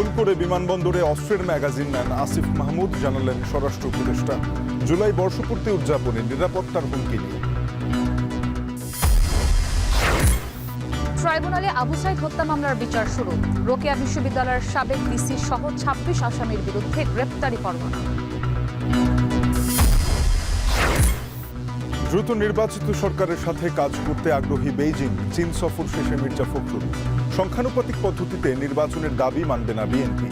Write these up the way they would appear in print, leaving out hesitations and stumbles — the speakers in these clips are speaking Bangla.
ভুল করে বিমানবন্দরে অস্ত্রের ম্যাগাজিন নেন আসিফ মাহমুদ, জানালেন স্বরাষ্ট্র উপদেষ্টা। জুলাই বর্ষপূর্তি উদযাপনে নিরাপত্তার হুমকি নিয়ে। ট্রাইব্যুনালে আবু সাইদ হত্যা মামলার বিচার শুরু। রোকেয়া বিশ্ববিদ্যালয়ের সাবেক ডিসি সহ ২৬ আসামির বিরুদ্ধে গ্রেপ্তারি পরোয়ানা। দ্রুত নির্বাচিত সরকারের সাথে কাজ করতে আগ্রহী বেইজিং। চীন সফর শেষে মির্জা ফখরুল। সংখ্যানুপাতিক পদ্ধতিতে নির্বাচনের দাবি মানবে না বিএনপি।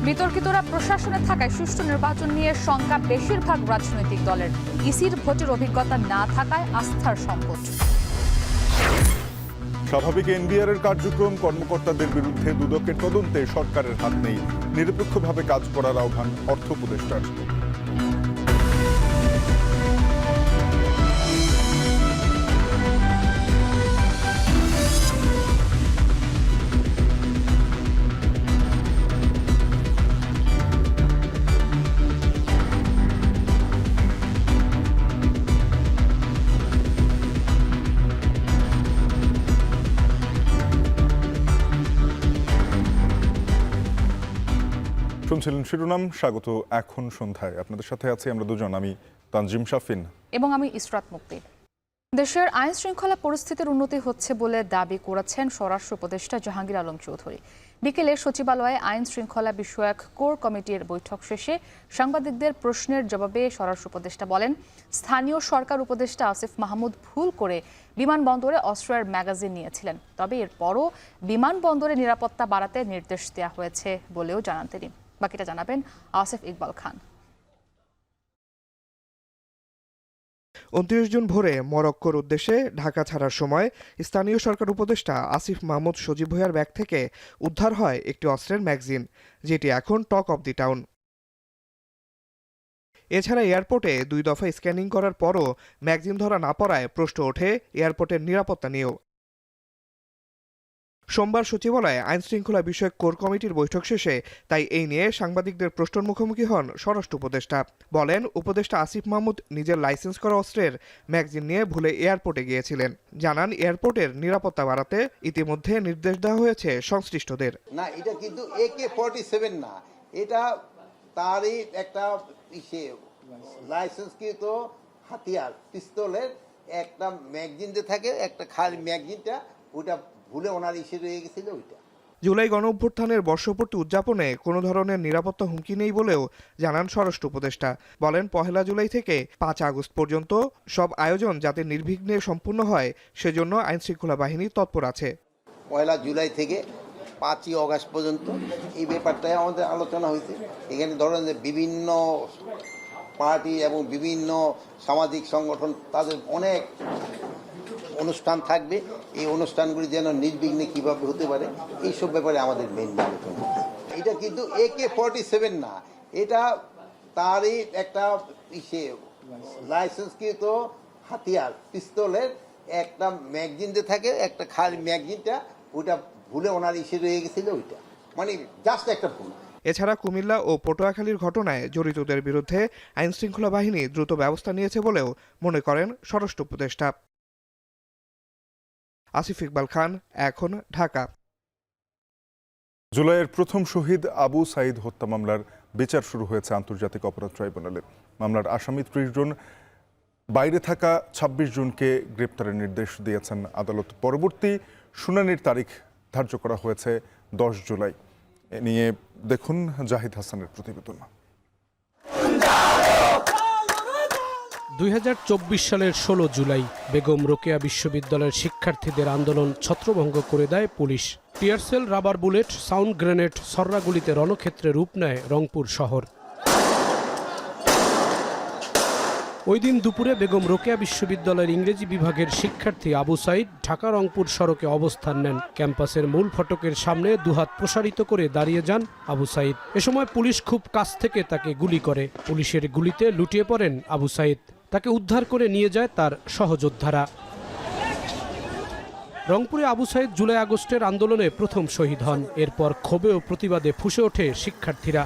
বিতর্কিতরা প্রশাসনে থাকায় সুষ্ঠু নির্বাচন নিয়ে শঙ্কা বেশিরভাগ রাজনৈতিক দলের। ইসির ভোটের অভিজ্ঞতা না থাকায় আস্থার সংকট। স্বাভাবিক এনবিআর এর কার্যক্রম, কর্মকর্তাদের বিরুদ্ধে দুদকের তদন্তে সরকারের হাত নেই। নিরপেক্ষভাবে কাজ করার আহ্বান অর্থ উপদেষ্টার। শুনছিলেন শিরোনাম। স্বাগত এখন সন্ধ্যায়। আপনাদের সাথে আছি আমরা দুজন, আমি তানজিম শাফিন এবং আমি ইসরাত মুক্তি। দেশের আইন শৃঙ্খলা পরিস্থিতির উন্নতি হচ্ছে বলে দাবি করেছেন স্বরাষ্ট্র উপদেষ্টা জাহাঙ্গীর আলম চৌধুরী। বিকেলে সচিবালয়ে আইন শৃঙ্খলা বিষয়ক কোর কমিটির বৈঠক শেষে সাংবাদিকদের প্রশ্নের জবাবে স্বরাষ্ট্র উপদেষ্টা বলেন, স্থানীয় সরকার উপদেষ্টা আসিফ মাহমুদ ভুল করে বিমানবন্দরে অস্ত্রের ম্যাগাজিন নিয়েছিলেন। তবে এরপরও বিমানবন্দরে নিরাপত্তা বাড়াতে নির্দেশ দেওয়া হয়েছে বলেও জানান তিনি। বাকিটা জানাবেন আসিফ ইকবাল খান। ২৯ জুন ভোরে মরক্কোর উদ্দেশ্যে ঢাকা ছাড়ার সময় স্থানীয় সরকার উপদেষ্টা আসিফ মাহমুদ সজীব ভূঁইয়ার ব্যাগ থেকে উদ্ধার হয় একটি অস্ত্রের ম্যাগাজিন, যেটি এখন টক অব দি টাউন। এছাড়া এয়ারপোর্টে ২ দফা স্ক্যানিং করার পরও ম্যাগাজিন ধরা না পড়ায় প্রশ্ন ওঠে এয়ারপোর্টের নিরাপত্তা নিয়েও। সোমবার সচিবালয়ে আইন শৃঙ্খলা বিষয়ক কোর কমিটির বৈঠক শেষে তাই এই নিয়ে সাংবাদিকদের প্রশ্নের মুখোমুখি হন স্বরাষ্ট্র উপদেষ্টা। বলেন, উপদেষ্টা আসিফ মাহমুদ নিজের লাইসেন্স করা অস্ত্রের ম্যাগাজিন নিয়ে ভুলে এয়ারপোর্টে গিয়েছিলেন। জানান, এয়ারপোর্টের নিরাপত্তা বাড়াতে ইতিমধ্যে নির্দেশ দেওয়া হয়েছে সংশ্লিষ্টদের। না, এটা কিন্তু AK-47 না, এটা তারই একটা লাইসেন্সকৃত হাতিয়ার, পিস্তলের একটা ম্যাগাজিন যে থাকে, একটা খালি ম্যাগাজিনটা, ওটা ভুলে ওনার রয়ে গেছিল ওইটা। জুলাই গণ অভ্যুত্থানের বর্ষপূর্তি উদযাপনে কোনো ধরনের নিরাপত্তা হুমকি নেই বলেও জানান স্বরাষ্ট্র উপদেষ্টা। বলেন, ১ জুলাই থেকে ৫ আগস্ট পর্যন্ত সব আয়োজন যাতে নির্বিঘ্নে সম্পূর্ণ হয় সেজন্য আইনশৃঙ্খলা বাহিনী তৎপর আছে। ১ জুলাই থেকে ৫ই আগস্ট পর্যন্ত এই ব্যাপারটাই আমাদের আলোচনা হয়েছে। এখানে ধরেন যে বিভিন্ন পার্টি এবং বিভিন্ন সামাজিক সংগঠন, তাদের অনেক অনুষ্ঠান থাকবে। এই অনুষ্ঠানগুলি যেন নির্বিঘ্নে কিভাবে হতে পারে, এইসব ব্যাপারে আমাদের মেইন আলোচনা। এটা কিন্তু AK-47 না, এটা তারই একটা লাইসেন্সকৃত হাতিয়ার, পিস্তলের একটা ম্যাগাজিন যে থাকে, একটা খালি ম্যাগাজিনটা, ওটা ভুলে ওনার রয়ে গেছিল ওইটা, মানে জাস্ট একটা ভুল। এছাড়া কুমিল্লা ও পটুয়াখালীর ঘটনায় জড়িতদের বিরুদ্ধে আইনশৃঙ্খলা বাহিনী দ্রুত ব্যবস্থা নিয়েছে বলেও মনে করেন স্বরাষ্ট্র উপদেষ্টা। আসিফ ইকবাল খান, এখন, ঢাকা। জুলাইয়ের প্রথম শহীদ আবু সাইদ হত্যা মামলার বিচার শুরু হয়েছে আন্তর্জাতিক অপরাধ ট্রাইব্যুনালে। মামলার আসামি ৩০ জন, বাইরে থাকা ২৬ জনকে গ্রেপ্তারের নির্দেশ দিয়েছেন আদালত। পরবর্তী শুনানির তারিখ ধার্য করা হয়েছে ১০ জুলাই। এ নিয়ে দেখুন জাহিদ হাসানের প্রতিবেদন। ২০২৪ সালের ১৬ জুলাই বেগম রোকেয়া বিশ্ববিদ্যালয়ের শিক্ষার্থীদের আন্দোলন ছত্রভঙ্গ করে দেয় police. Tear shell, rubber bullet, sound grenade, ছররাগুলিতে রণক্ষেত্রে রূপ নেয় রংপুর শহর। ওই দিন দুপুরে বেগম রোকেয়া বিশ্ববিদ্যালয়ের ইংরেজি বিভাগের শিক্ষার্থী আবু সাইদ ঢাকা রংপুর সড়কে অবস্থান নেন। ক্যাম্পাসের মূল ফটকের সামনে দুহাত প্রসারিত করে দাঁড়িয়ে যান আবু সাইদ। এ সময় পুলিশ খুব কাছ থেকে তাকে গুলি করে। পুলিশের গুলিতে লুটিয়ে পড়েন আবু সাইদ। তাকে উদ্ধার করে নিয়ে যায় তার সহযোদ্ধারা। রংপুরে আবু সাইদ জুলাই আগস্টের আন্দোলনে প্রথম শহীদ হন। এরপর ক্ষোভে ও প্রতিবাদে ফুঁসে ওঠে শিক্ষার্থীরা।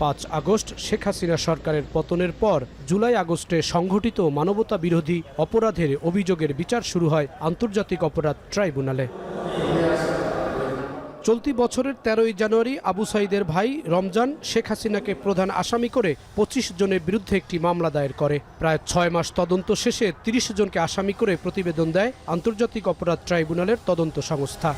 5 আগস্ট শেখ হাসিনা সরকারের পতনের পর জুলাই আগস্টে সংঘটিত মানবতা বিরোধী অপরাধের অভিযোগের বিচার শুরু হয় আন্তর্জাতিক অপরাধ ট্রাইব্যুনালে। চলতি বছরের 13ই জানুয়ারি আবু সাঈদের ভাই রমজান শেখ হাসিনাকে প্রধান আসামি করে 25 জনের বিরুদ্ধে একটি মামলা দায়ের করে। প্রায় 6 মাস তদন্ত শেষে 30 জনকে আসামি করে প্রতিবেদন দেয় আন্তর্জাতিক অপরাধ ট্রাইব্যুনালের তদন্ত সংস্থা।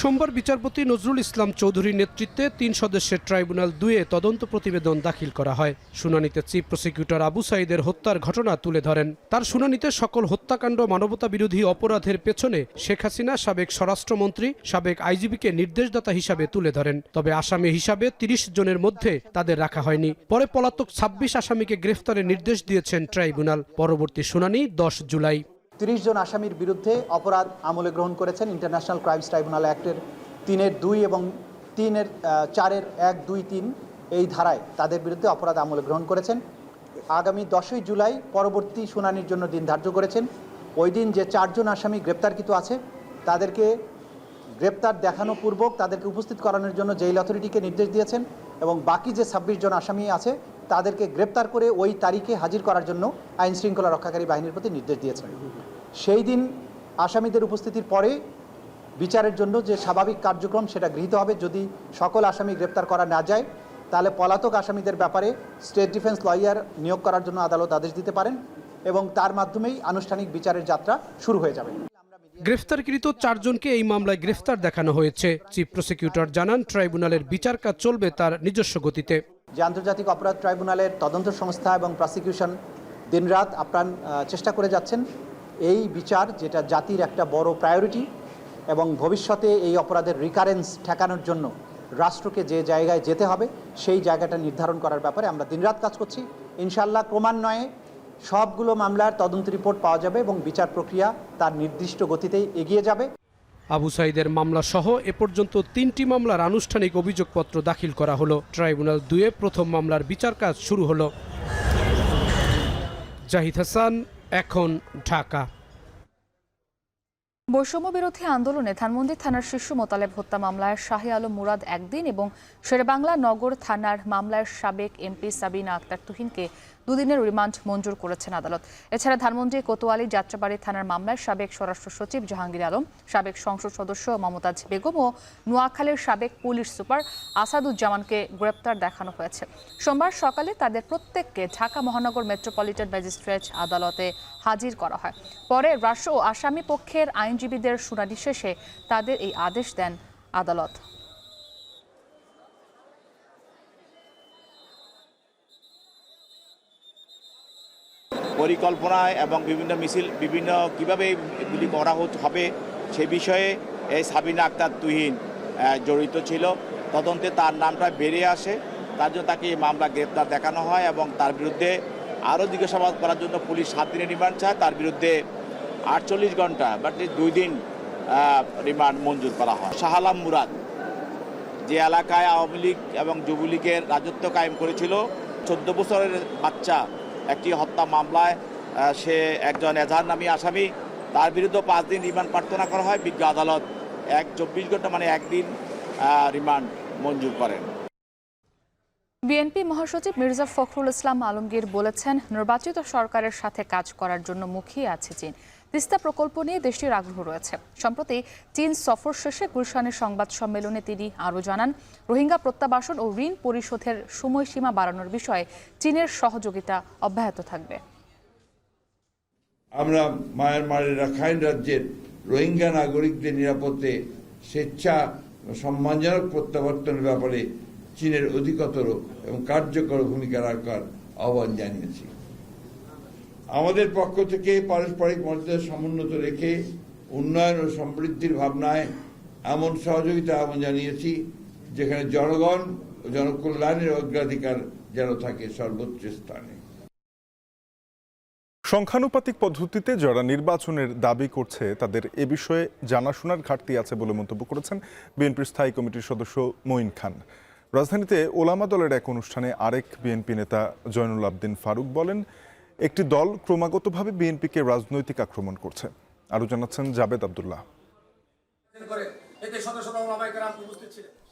সোমবার বিচারপতি নজরুল ইসলাম চৌধুরীর নেতৃত্বে 3 সদস্যের ট্রাইব্যুনাল 2-এ তদন্ত প্রতিবেদন দাখিল করা হয়। শুনানিতে চিফ প্রসিকিউটর আবু সাঈদের হত্যার ঘটনা তুলে ধরেন। তার শুনানিতে সকল হত্যাকাণ্ড মানবতা বিরোধী অপরাধের পেছনে শেখ হাসিনা সাবেক স্বরাষ্ট্রমন্ত্রী, সাবেক আইজিপিকে নির্দেশদাতা হিসাবে তুলে ধরেন। তবে আসামি হিসাবে 30 জনের মধ্যে তাদের রাখা হয়নি। পরে পলাতক 26 আসামিকে গ্রেফতারের নির্দেশ দিয়েছেন ট্রাইব্যুনাল। পরবর্তী শুনানি 10 জুলাই। 30 জন আসামির বিরুদ্ধে অপরাধ আমলে গ্রহণ করেছেন ইন্টারন্যাশনাল ক্রাইমস ট্রাইব্যুনাল অ্যাক্টের 3-2 এবং 4-1-2-3 এই ধারায় তাদের বিরুদ্ধে অপরাধ আমলে গ্রহণ করেছেন। আগামী 10ই জুলাই পরবর্তী শুনানির জন্য দিন ধার্য করেছেন। ওই দিন যে 4 জন আসামি গ্রেপ্তারকৃত আছে তাদেরকে গ্রেপ্তার দেখানো পূর্বক তাদেরকে উপস্থিত করানোর জন্য জেল অথরিটিকে নির্দেশ দিয়েছেন এবং বাকি যে 26 জন আসামি আছে তাদেরকে গ্রেপ্তার করে ওই তারিখে হাজির করার জন্য আইন শৃঙ্খলা রক্ষাকারী বাহিনীর প্রতি নির্দেশ দিয়েছেন। সেই দিন আসামিদের উপস্থিতির পরে বিচারের জন্য যে স্বাভাবিক কার্যক্রম সেটা গৃহীত হবে। যদি সকল আসামি গ্রেপ্তার করা না যায় তাহলে পলাতক আসামিদের ব্যাপারে স্টেট ডিফেন্স লয়ার নিয়োগ করার জন্য আদালত আদেশ দিতে পারেন এবং তার মাধ্যমেই আনুষ্ঠানিক বিচারের যাত্রা শুরু হয়ে যাবে। গ্রেফতারকৃত 4 জনকে এই মামলায় গ্রেফতার দেখানো হয়েছে। চিফ প্রসিকিউটর জানান, ট্রাইব্যুনালের বিচার কাজ চলবে তার নিজস্ব গতিতে। যে আন্তর্জাতিক অপরাধ ট্রাইব্যুনালের তদন্ত সংস্থা এবং প্রসিকিউশন দিনরাত আপ্রাণ চেষ্টা করে যাচ্ছেন এই বিচার, যেটা জাতির একটা বড় প্রায়োরিটি এবং ভবিষ্যতে এই অপরাধের রিকারেন্স ঠেকানোর জন্য রাষ্ট্রকে যে জায়গায় যেতে হবে সেই জায়গাটা নির্ধারণ করার ব্যাপারে আমরা দিনরাত কাজ করছি। ইনশাআল্লাহ ক্রমান্বয়ে সবগুলো মামলার তদন্ত রিপোর্ট পাওয়া যাবে এবং বিচার প্রক্রিয়া তার নির্দিষ্ট গতিতেই এগিয়ে যাবে। আবু সাঈদের মামলা সহ এ পর্যন্ত 3টি মামলার আনুষ্ঠানিক অভিযোগপত্র দাখিল করা হলো। ট্রাইব্যুনাল 2-এ প্রথম মামলার বিচার কাজ শুরু হলো। জাহিদ হাসান, এখন, ঢাকা। বৈষম্য বিরোধী আন্দোলনে ধানমন্ডি থানার শিশু মোতালেব হত্যা মামলায় শাহে আলম মুরাদ 1 দিন এবং শেরেবাংলা নগর থানার মামলার সাবেক এমপি সাবিনা আক্তার তুহিনকে 2 দিনের রিমান্ড মঞ্জুর করেছেন আদালত। এছাড়া ধানমন্ডি কোতোয়ালি যাত্রাবাড়ি থানার মামলায় সাবেক স্বরাষ্ট্র সচিব জাহাঙ্গীর আলম, সাবেক সংসদ সদস্য মমতাজ বেগম ও নোয়াখালীর সাবেক পুলিশ সুপার আসাদুজ্জামানকে গ্রেপ্তার দেখানো হয়েছে। সোমবার সকালে তাদের প্রত্যেককে ঢাকা মহানগর মেট্রোপলিটন ম্যাজিস্ট্রেট আদালতে হাজির করা হয়। পরে রাষ্ট্র ও আসামি পক্ষের আইনজীবীদের শুনানি শেষে তাদের এই আদেশ দেন আদালত। পরিকল্পনায় এবং বিভিন্ন মিছিল বিভিন্ন কীভাবে এগুলি করা হবে সে বিষয়ে এই সাবিনা আক্তার তুহিন জড়িত ছিল। তদন্তে তার নামটা বেরিয়ে আসে, তার জন্য তাকে এই মামলা গ্রেপ্তার দেখানো হয় এবং তার বিরুদ্ধে আরও জিজ্ঞাসাবাদ করার জন্য পুলিশ 7 দিনের রিমান্ড চায়। তার বিরুদ্ধে 48 ঘন্টা বাট 2 দিন রিমান্ড মঞ্জুর করা হয়। শাহ আলম মুরাদ যে এলাকায় আওয়ামী লীগ এবং যুবলীগের রাজত্ব কায়েম করেছিল, 14 বছরের বাচ্চা একটি হত্যা মামলায় সে একজন এজাহার নামী আসামি, তার বিরুদ্ধে 5 দিন রিমান্ড প্রার্থনা করা হয়। বিজ্ঞ আদালত 24 ঘন্টা মানে 1 দিন রিমান্ড মঞ্জুর করেন। বিএনপি মহাসচিব মির্জা ফখরুল ইসলাম আলমগীর বলেছেন, নির্বাচিত সরকারের সাথে কাজ করার জন্য মুখিয়ে আছে চীন। তিস্তা প্রকল্প নিয়ে দেশটির আগ্রহ রয়েছে। সম্প্রতি চীন সফর শেষে গুলশানের সংবাদ সম্মেলনে তিনি আরও জানান, রোহিঙ্গা প্রত্যাবাসন ও ঋণ পরিশোধের সময়সীমা বাড়ানোর বিষয়ে চীনের সহযোগিতা অব্যাহত থাকবে। আমরা মায়ানমারের রাখাইন রাজ্যের রোহিঙ্গা নাগরিকদের নিরাপত্তে স্বেচ্ছা সম্মানজনক প্রত্যাবর্তনের ব্যাপারে চীনের অধিকতর এবং কার্যকর ভূমিকা রাখার আহ্বান জানিয়েছি। আমাদের পক্ষ থেকে পারস্পরিক মর্যাদা সমুন্নত রেখে উন্নয়ন ও সমৃদ্ধির ভাবনায় এমন সহযোগিতা আহ্বান জানিয়েছি যেখানে জনগণ ও জনকল্যাণের অগ্রাধিকার যেন থাকে সর্বোচ্চ স্থানে। সংখ্যানুপাতিক পদ্ধতিতে যারা নির্বাচনের দাবি করছে তাদের এ বিষয়ে জানাশোনার ঘাটতি আছে বলে মন্তব্য করেছেন বিএনপির স্থায়ী কমিটির সদস্য মঈন খান। রাজধানীতে ওলামা দলের এক অনুষ্ঠানে আরেক বিএনপি নেতা জয়নুল আবদিন ফারুক বলেন, একটি দল ক্রমাগতভাবে বিএনপিকে রাজনৈতিক আক্রমণ করছে। আরও জানাচ্ছেন জাবেদ আব্দুল্লাহ।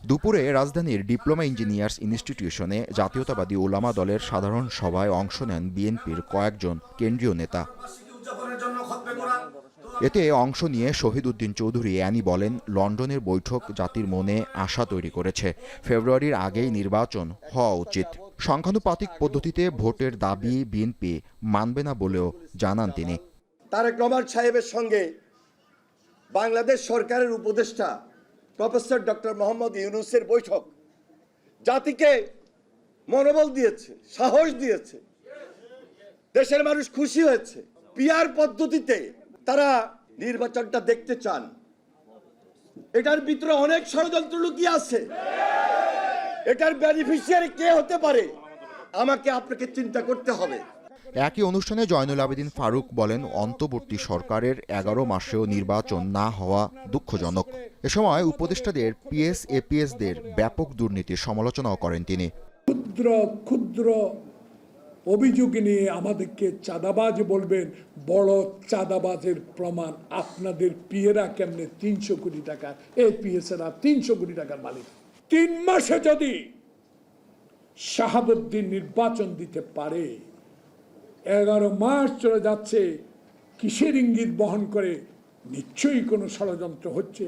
দুপুরে রাজধানীর ডিপ্লোমা ইঞ্জিনিয়ার্স ইনস্টিটিউশনে জাতীয়তাবাদী ওলামা দলের সাধারণ সভায় অংশ নেন বিএনপির কয়েকজন কেন্দ্রীয় নেতা। এতে অংশ নিয়ে শহীদ উদ্দিন চৌধুরী অ্যানি বলেন, লন্ডনের বৈঠক জাতির মনে আশা তৈরি করেছে। ফেব্রুয়ারির আগেই নির্বাচন হওয়া উচিত। সংখ্যানুপাতিক পদ্ধতিতে ভোটের দাবি বিএনপি মানবে না বলেও জানান তিনি। তারেক রহমান সাহেবের সঙ্গে বাংলাদেশ সরকারের উপদেষ্টা প্রফেসর ডক্টর মোহাম্মদ ইউনূসের বৈঠক জাতিকে মনোবল দিয়েছে, সাহস দিয়েছে। দেশের মানুষ খুশি হয়েছে। পিআর পদ্ধতিতে তারা নির্বাচনটা দেখতে চান। এটার ভিতরে অনেক ষড়যন্ত্র লুকিয়ে আছে। এটার বেনিফিশিয়ারি কে হতে পারে আমাকে আপনাকে চিন্তা করতে হবে। একই অনুষ্ঠানে জয়নুল আবেদিন ফারুক বলেন, অন্তর্বর্তী সরকারের 11 মাসেও নির্বাচন না হওয়া দুঃখজনক। এ সময় উপদেষ্টাদের পিএস-এপিএসদের ব্যাপক দুর্নীতির সমালোচনাও করেন তিনি। ক্ষুদ্র অভিযোগ নিয়ে আমাদেরকে চাঁদাবাজ বলবেন, বড় চাঁদাবাজের প্রমাণ আপনাদের পিএরা কেমনে 300 কোটি টাকা, এপিএসরা 300 কোটি টাকার মালিক। 3 মাসে যদি শাহাবুদ্দিন নির্বাচন দিতে পারে, 11 মাস চলে যাচ্ছে, কিসের ইঙ্গিত বহন করে? নিশ্চয়ই কোনো ষড়যন্ত্র হচ্ছে।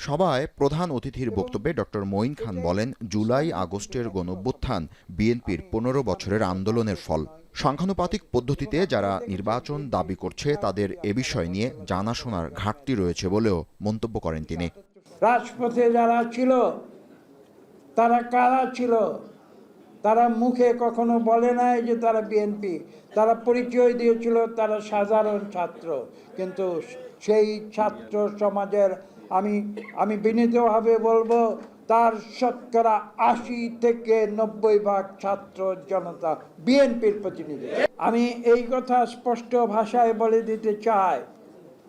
সভায় প্রধান অতিথির বক্তব্যে ডক্টর মঈন খান বলেন, জুলাই আগস্টের গণঅভ্যুত্থান বিএনপির 15 বছরের আন্দোলনের ফল। সংখ্যানুপাতিক পদ্ধতিতে যারা নির্বাচন দাবি করছে তাদের এ বিষয় নিয়ে জানাশোনার ঘাটতি রয়েছে বলেও মন্তব্য করেন তিনি। রাজপথে যারা ছিল তারা কারা ছিল? তারা মুখে কখনো বলে নাই যে তারা বিএনপি। তারা পরিচয় দিয়েছিল তারা সাধারণ ছাত্র। কিন্তু সেই ছাত্র সমাজের আমি বিনীতভাবে বলবো, তার শতকরা 80 থেকে 90% ছাত্র জনতা বিএনপির প্রতিনিধি। আমি এই কথা স্পষ্ট ভাষায় বলে দিতে চাই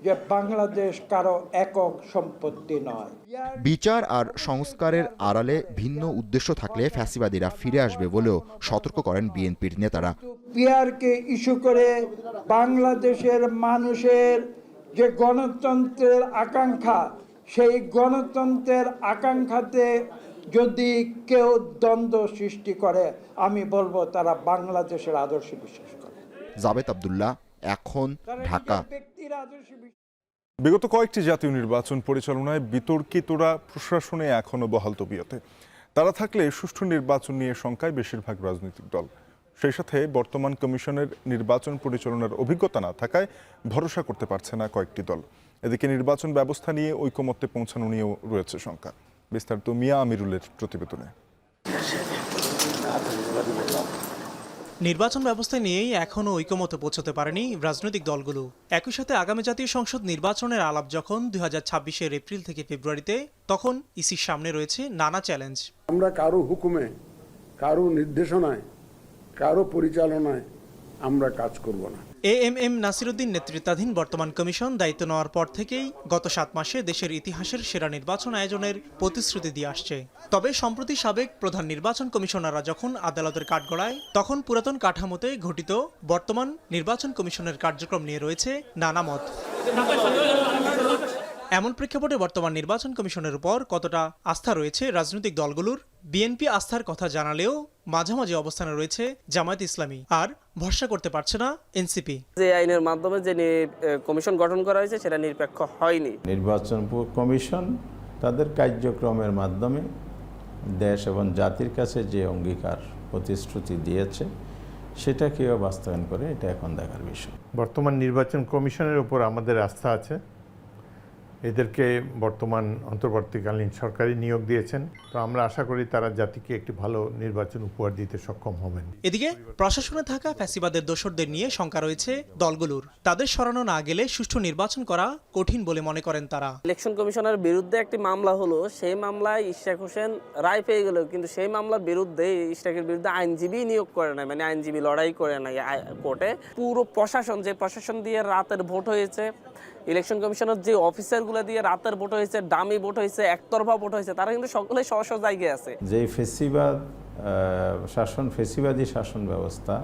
যে বাংলাদেশ কারো একক সম্পত্তি নয়। বিচার আর সংস্কারের আড়ালে ভিন্ন উদ্দেশ্য থাকলে ফ্যাসিবাদীরা ফিরে আসবে বলেও সতর্ক করেন বিএনপির নেতারা। পিআরকে ইস্যু করে বাংলাদেশের মানুষের যে গণতন্ত্রের আকাঙ্ক্ষা, সেই গণতন্ত্রের আকাঙ্ক্ষাতে যদি কেউ দ্বন্দ্ব সৃষ্টি করে, আমি বলবো তারা বাংলাদেশের আদর্শে বিশ্বাস করে। জাবেদ আব্দুল্লাহ, এখন, ঢাকা। বিগত কয়েকটি জাতীয় নির্বাচন পরিচালনায় বিতর্কিতরা প্রশাসনে এখনো বহাল তবিয়তে। তারা থাকলে সুষ্ঠু নির্বাচন নিয়ে শঙ্কায় বেশিরভাগ রাজনৈতিক দল। সেই সাথে বর্তমান কমিশনের নির্বাচন পরিচালনার অভিজ্ঞতা না থাকায় ভরসা করতে পারছে না কয়েকটি দল। এদিকে নির্বাচন ব্যবস্থা নিয়ে ঐকমত্যে পৌঁছানো নিয়েও রয়েছে শঙ্কা। বিস্তারিত মিয়া আমিরুলের প্রতিবেদনে। নির্বাচন ব্যবস্থা নিয়েই এখনও ঐকমত্যে পৌঁছতে পারেনি রাজনৈতিক দলগুলো। একই সাথে আগামী জাতীয় সংসদ নির্বাচনের আলাপ যখন 2026-এর এপ্রিল থেকে ফেব্রুয়ারিতে, তখন ইসির সামনে রয়েছে নানা চ্যালেঞ্জ। আমরা কারো হুকুমে, কারো নির্দেশনায়, কারো পরিচালনায় আমরা কাজ করব না। এএমএম নাসিরউদ্দিন নেতৃত্বাধীন বর্তমান কমিশন দায়িত্ব নেওয়ার পর থেকেই গত 7 মাসে দেশের ইতিহাসের সেরা নির্বাচন আয়োজনের প্রতিশ্রুতি দিয়ে আসছে। তবে সম্প্রতি সাবেক প্রধান নির্বাচন কমিশনাররা যখন আদালতের কাঠগড়ায়, তখন পুরাতন কাঠামোতে ঘটিত বর্তমান নির্বাচন কমিশনের কার্যক্রম নিয়ে রয়েছে নানা মত। এমন প্রেক্ষাপটে বর্তমান নির্বাচন কমিশনের উপর কতটা আস্থা রয়েছে রাজনৈতিক দলগুলোর? বিএনপি আস্থার কথা জানালেও মাঝামাঝি অবস্থানে রয়েছে জামায়াত ইসলামী, আর ভরসা করতে পারছে না এনসিপি। যে আইনের মাধ্যমে যে কমিশন গঠন করা হয়েছে সেটা নিরপেক্ষ হয়নি। নির্বাচন কমিশন তাদের কার্যক্রমের মাধ্যমে দেশ এবং জাতির কাছে যে অঙ্গীকার প্রতিশ্রুতি দিয়েছে সেটাকেও বাস্তবায়ন করে, এটা এখন দেখার বিষয়। বর্তমান নির্বাচন কমিশনের উপর আমাদের আস্থা আছে। এদেরকে বর্তমান অন্তর্বর্তীকালীন সরকারি নিয়োগ দিয়েছেন, তো আমরা আশা করি তারা জাতিকে একটি ভালো নির্বাচন উপহার দিতে সক্ষম হবেন। এদিকে প্রশাসনে থাকা ফ্যাসিবাদের দোসরদের নিয়ে শঙ্কা রয়েছে দলগুলোর। তাদের সরানো না গেলে সুষ্ঠু নির্বাচন করা কঠিন বলে মনে করেন তারা। ইলেকশন কমিশনের বিরুদ্ধে একটি মামলা হলো, সেই মামলায় ইশরাক হোসেন রায় পেয়ে গেল, কিন্তু সেই মামলার বিরুদ্ধে ইশরাকের বিরুদ্ধে আইনজীবী নিয়োগ করে নাই, মানে আইনজীবী লড়াই করে নাই কোর্টে। পুরো প্রশাসন, যে প্রশাসন দিয়ে রাতের ভোট হয়েছে, ইলেকশন কমিশনের যে অফিসারগুলো দিয়ে রাতের ভোট হয়েছে, ডামি ভোট হয়েছে, একতরফা ভোট হয়েছে, তারা কিন্তু সকলেই স্ব স্ব জায়গায় আছে। যে ফেসিবাদী শাসন ব্যবস্থা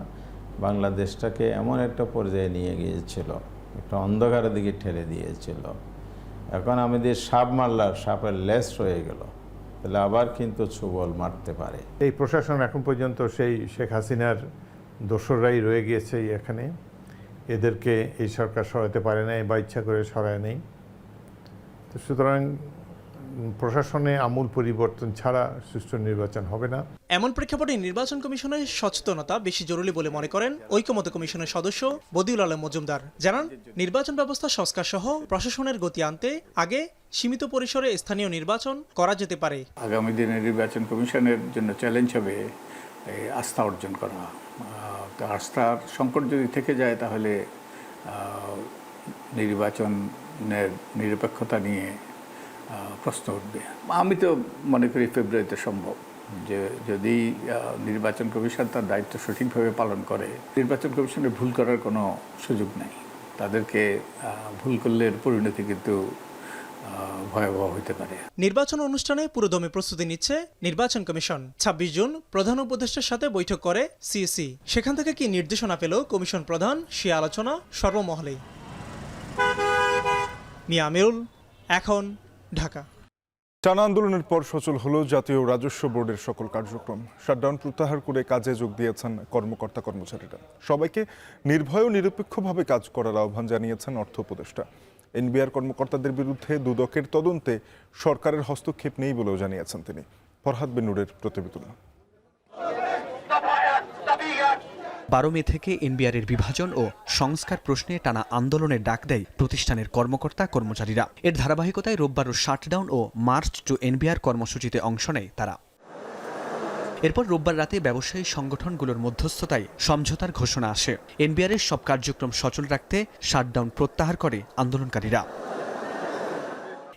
বাংলাদেশটাকে এমন একটা পর্যায়ে নিয়ে গিয়েছিল, একটা অন্ধকারের দিকে ঠেলে দিয়েছিল। এখন আমাদের সাপ মারলার সাপের লেস রয়ে গেল। তাহলে আবার কিন্তু ছোবল মারতে পারে। এই প্রশাসন এখন পর্যন্ত সেই শেখ হাসিনার দোসররাই রয়ে গিয়েছে এখানে, এদেরকে এই সরকার সরাতে পারে নাই বা ইচ্ছা করে সরায় নেই। তো সুতরাং প্রশাসনে আমূল পরিবর্তন ছাড়া সুষ্ঠু নির্বাচন হবে না। এমন প্রেক্ষাপটে নির্বাচন কমিশনের সচেতনতা বেশি জরুরি বলে মনে করেন ঐকমত্য কমিশনের সদস্য বদিউল আলম মজুমদার। জানান, নির্বাচন ব্যবস্থা সংস্কার সহ প্রশাসনের গতি আনতে আগে সীমিত পরিসরে স্থানীয় নির্বাচন করা যেতে পারে। আগামী দিনে নির্বাচন কমিশনের জন্য চ্যালেঞ্জ হবে আস্থা অর্জন করা। আস্থার সংকট যদি থেকে যায় তাহলে নির্বাচনের নিরপেক্ষতা নিয়ে প্রশ্ন উঠবে। আমি তো মনে করি ফেব্রুয়ারিতে সম্ভব, যে যদি নির্বাচন কমিশন তার দায়িত্ব সঠিকভাবে পালন করে। নির্বাচন কমিশনের ভুল করার কোনো সুযোগ নেই, তাদেরকে ভুল করলে পরিণতি কিন্তু ভয়াবহ হতে পারে। নির্বাচন অনুষ্ঠানে পুরোদমে প্রস্তুতি নিচ্ছে নির্বাচন কমিশন। ২৬ জুন প্রধান উপদেষ্টার সাথে বৈঠক করে সিইসি। সেখান থেকে কি নির্দেশনা পেল কমিশন প্রধান, সে আলোচনা সর্বমহলে। মিয়া আমিরুল, এখন, ঢাকা। টানা আন্দোলনের পর সচল হলো জাতীয় রাজস্ব বোর্ডের সকল কার্যক্রম। শাটডাউন প্রত্যাহার করে কাজে যোগ দিয়েছেন কর্মকর্তা কর্মচারীরা। সবাইকে নির্ভয় ও নিরপেক্ষভাবে কাজ করার আহ্বান জানিয়েছেন অর্থ উপদেষ্টা। এনবিআর কর্মকর্তাদের বিরুদ্ধে দুদকের তদন্তে সরকারের হস্তক্ষেপ নেই বলেও জানিয়েছেন তিনি। ফরহাদ বিন নূরের প্রতিবেদন। ১২ মে থেকে এনবিআরের বিভাজন ও সংস্কার প্রশ্নে টানা আন্দোলনের ডাক দেয় প্রতিষ্ঠানের কর্মকর্তা কর্মচারীরা। এর ধারাবাহিকতায় রোববারও শাটডাউন ও মার্চ টু এনবিআর কর্মসূচিতে অংশ নেয় তারা। এরপর রোববার রাতে ব্যবসায়ী সংগঠনগুলোর মধ্যস্থতায় সমঝোতার ঘোষণা আসে। এনবিআরের সব কার্যক্রম সচল রাখতে শাটডাউন প্রত্যাহার করে আন্দোলনকারীরা।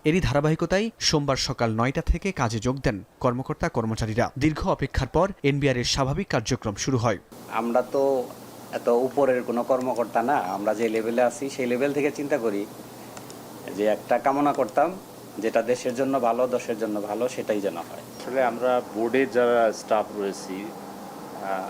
এরই ধারাবাহিকতায় সোমবার সকাল ৯টা থেকে কাজে যোগ দেন কর্মকর্তা কর্মচারীরা। দীর্ঘ অপেক্ষার পর এনবিআরের স্বাভাবিক কার্যক্রম শুরু হয়। আমরা তো এত উপরের কোনো কর্মকর্তা না, আমরা যে লেভেলে আছি সেই লেভেল থেকে চিন্তা করি যে একটা কামনা করতাম যেটা দেশের জন্য ভালো, দেশের জন্য ভালো, সেটাই যেন হয়। আসলে আমরা বোর্ডের যারা স্টাফ রয়েছি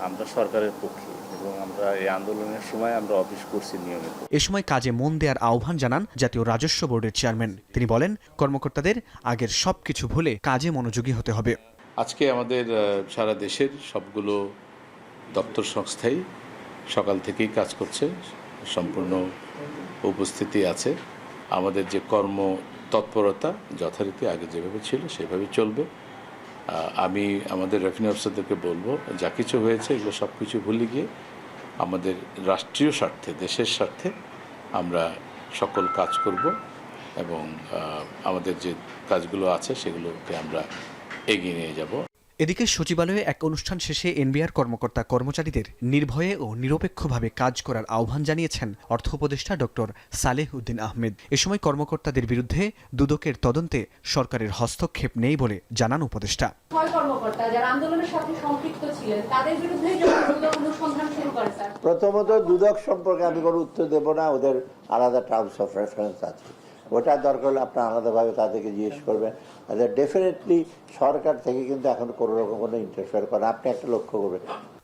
আমরা সরকারের পক্ষে, এবং আমরা এই আন্দোলনের সময় আমরা অফিস করছি নিয়মিত। এ সময় কাজে মন দেওয়ার আহ্বান জানান জাতীয় রাজস্ব বোর্ডের চেয়ারম্যান। তিনি বলেন, কর্মকর্তাদের আগের সবকিছু ভুলে কাজে মনোযোগী হতে হবে। আজকে আমাদের সারা দেশের সবগুলো দপ্তর সংস্থাই সকাল থেকেই কাজ করছে, সম্পূর্ণ উপস্থিতি আছে। আমাদের যে কর্ম তৎপরতা যথারীতি আগে যেভাবে ছিল সেভাবে চলবে। আমি আমাদের রেভিনিউ অফিসারদেরকে বলবো, যা কিছু হয়েছে এগুলো সব কিছু ভুলে গিয়ে আমাদের রাষ্ট্রীয় স্বার্থে, দেশের স্বার্থে আমরা সকল কাজ করব, এবং আমাদের যে কাজগুলো আছে সেগুলোকে আমরা এগিয়ে নিয়ে যাব। এদিকে সচিবালয়ে এক অনুষ্ঠান শেষে এনবিআর কর্মকর্তা কর্মচারীদের নির্ভয়ে ও নিরপেক্ষভাবে কাজ করার আহ্বান জানিয়েছেন অর্থ উপদেষ্টা ডক্টর সালেহ উদ্দিন আহমেদ। এ সময় কর্মকর্তাদের বিরুদ্ধে দুদকের তদন্তে সরকারের হস্তক্ষেপ নেই বলে জানান উপদেষ্টা। কর্মকর্তা যারা আন্দোলনের সাথে সম্পৃক্ত ছিলেন তাদের বিরুদ্ধে দুদক অনুসন্ধান শুরু করে। স্যার, প্রথমত দুদক সম্পর্কে আমি কোনো উত্তর দেব না, ওদের আলাদা টার্মস অফ রেফারেন্স আছে, ওটা দরকার হলে আপনার আলাদাভাবে তাদেরকে জিজ্ঞেস করবেন। ডেফিনেটলি সরকার থেকে কিন্তু এখন কোনো রকম কোনো ইন্টারফেয়ার করে। আপনি একটা লক্ষ্য করবেন,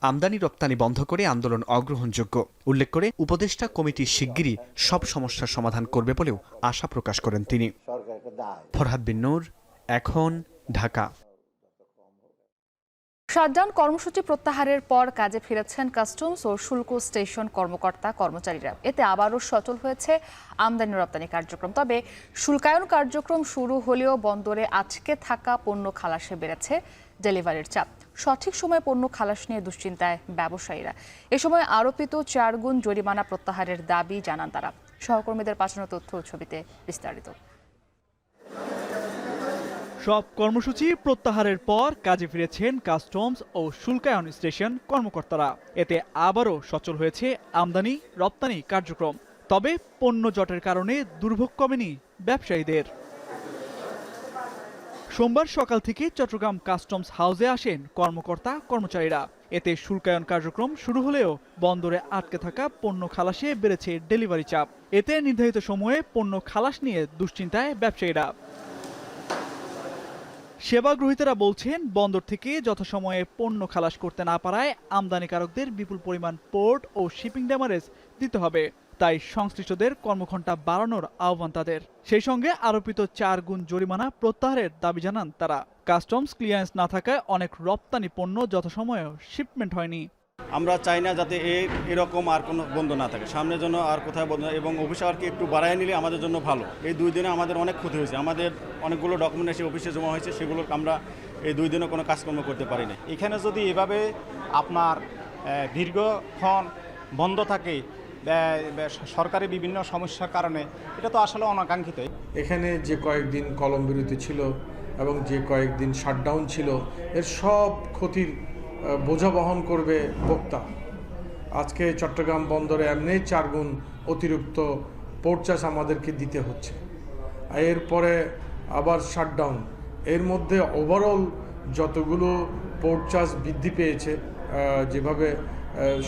আমদানি রপ্তানি বন্ধ করে আন্দোলন অগ্রহণযোগ্য উল্লেখ করে উপদেষ্টা কমিটি শিগগিরই সব সমস্যার সমাধান করবে বলেও আশা প্রকাশ করেন তিনি। ফরহাদ বিন নূর, এখন, ঢাকা। শাটডাউন কর্মসূচি প্রত্যাহারের পর কাজে ফিরেছেন কাস্টমস ও শুল্ক স্টেশন কর্মকর্তা কর্মচারীরা। এতে আবারও সচল হয়েছে আমদানি রপ্তানি কার্যক্রম। তবে শুল্কায়ন কার্যক্রম শুরু হলেও বন্দরে আটকে থাকা পণ্য খালাসে বেড়েছে ডেলিভারির চাপ। সঠিক সময়ে পণ্য খালাস নিয়ে দুশ্চিন্তায় ব্যবসায়ীরা। এ সময় আরোপিত 4 গুণ জরিমানা প্রত্যাহারের দাবি জানান তারা। সহকর্মীদের পাঠানো তথ্য ছবিতে বিস্তারিত। সব কর্মসূচি প্রত্যাহারের পর কাজে ফিরেছেন কাস্টমস ও শুল্কায়ন স্টেশন কর্মকর্তারা। এতে আবারও সচল হয়েছে আমদানি রপ্তানি কার্যক্রম। তবে পণ্য জটের কারণে দুর্ভোগ কমেনি ব্যবসায়ীদের। সোমবার সকাল থেকে চট্টগ্রাম কাস্টমস হাউসে আসেন কর্মকর্তা কর্মচারীরা। এতে শুল্কায়ন কার্যক্রম শুরু হলেও বন্দরে আটকে থাকা পণ্য খালাসে বেড়েছে ডেলিভারি চাপ। এতে নির্ধারিত সময়ে পণ্য খালাস নিয়ে দুশ্চিন্তায় ব্যবসায়ীরা। সেবা গ্রহীতারা বলছেন, বন্দর থেকে যথাসময়ে পণ্য খালাস করতে না পারায় আমদানিকারকদের বিপুল পরিমাণ পোর্ট ও শিপিং ড্যামারেজ দিতে হবে। তাই সংশ্লিষ্টদের কর্মঘণ্টা বাড়ানোর আহ্বান তাদের। সেই সঙ্গে আরোপিত 4 গুণ জরিমানা প্রত্যাহারের দাবি জানান তারা। কাস্টমস ক্লিয়ারেন্স না থাকায় অনেক রপ্তানি পণ্য যথাসময়ে শিপমেন্ট হয়নি। আমরা চাই না যাতে এরকম আর কোনো বন্ধ না থাকে, সামনের জন্য আর কোথায় বন্ধ, এবং অফিস আওয়ারকে একটু বাড়ায় নিলে আমাদের জন্য ভালো। এই 2 দিনে আমাদের অনেক ক্ষতি হয়েছে, আমাদের অনেকগুলো ডকুমেন্ট এসে অফিসে জমা হয়েছে, সেগুলো আমরা এই 2 দিনে কোনো কাজকর্ম করতে পারি না। এখানে যদি এভাবে আপনার দীর্ঘক্ষণ বন্ধ থাকে সরকারি বিভিন্ন সমস্যার কারণে, এটা তো আসলে অনাকাঙ্ক্ষিত। এখানে যে কয়েকদিন কলম বিরতি ছিল এবং যে কয়েকদিন শাটডাউন ছিল, এর সব ক্ষতির বোঝা বহন করবে ভোক্তা। আজকে চট্টগ্রাম বন্দরে এমনি 4 গুণ অতিরিক্ত পোর্ট চার্জ আমাদেরকে দিতে হচ্ছে, এরপরে আবার শাটডাউন, এর মধ্যে ওভারঅল যতগুলো পোর্ট চার্জ বৃদ্ধি পেয়েছে, যেভাবে